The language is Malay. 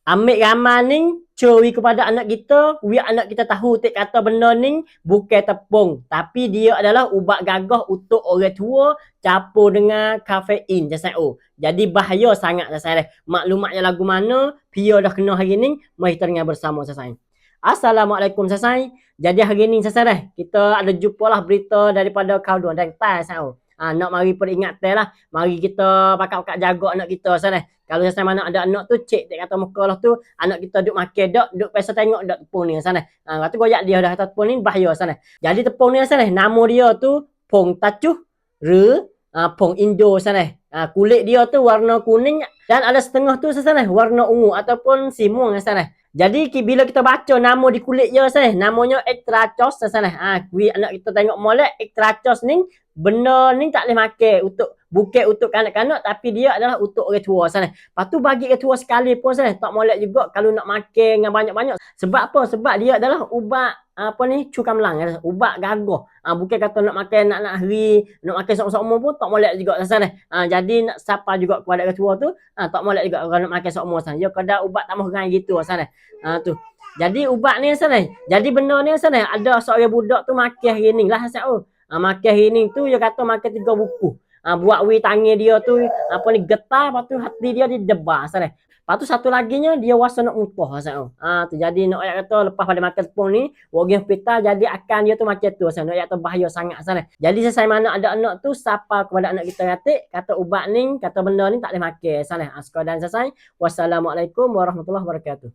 Ambil gambar ni, curi kepada anak kita, biar anak kita tahu tik kata benda ni bukan tepung, tapi dia adalah ubat gagah untuk orang tua campur dengan kafein jasad. Jadi bahaya sangat jasad. Maklumatnya lagu mana, Pia dah kena hari ni, mari kita dengar bersama jasad. Assalamualaikum jasad. Jadi hari ni jasad kita ada jumpalah berita daripada kaudon dan tai jasad. Nak mari peringatan lah. Mari kita pakat-pakat jaga anak kita jasad. Kalau saya mana ada anak tu, cek tak kata muka lah tu, anak kita duk makan dak, duk pasal tengok dak tepung ni sana. Lepas tu goyak dia dah kata tepung ni bahaya sana. Jadi tepung ni sana, nama dia tu pong tacuh re pong Indo sana. Kulit dia tu warna kuning dan ada setengah tu sana warna ungu ataupun simung sana. Jadi bila kita baca nama di kulit dia sana, namanya Ectrachos sana. Anak kita tengok molek Ectrachos ni, benda ni tak boleh makan untuk bukan untuk kanak-kanak tapi dia adalah untuk orang tua sana. Lepas tu bagi orang tua sekali pun sana tak molek juga kalau nak makan dengan banyak-banyak. Sebab apa? Sebab dia adalah ubat apa ni cukam lang, ubat gagah. Bukan kata nak makan nak hari, nak makan seumur-seumur pun tak molek juga sana. Jadi nak sapa juga kepada orang tua tu, tak molek juga kalau nak makan seumur sana. Dia kada ubat tambah gerai gitu sana. Tu. Jadi ubat ni sana. Jadi benda ni sana ada seorang budak tu makan hari ni lah sana. Makan hari ni tu dia kata makan 3 buku. Buat wi tangan dia tu apa ni getar, lepas tu hati dia didebar sana. Lepas tu satu laginya dia rasa nak muntah sana. Tu jadi nak ayat kata lepas pada makan tepung ni, pergi hospital jadi akan dia tu macam tu sana. Nak ayat tu bahaya sangat sana. Jadi saya mana ada anak tu sapa kepada anak kita kata ubat ni, kata benda ni tak boleh makan sana. Sekadar selesai. Wassalamualaikum warahmatullahi wabarakatuh.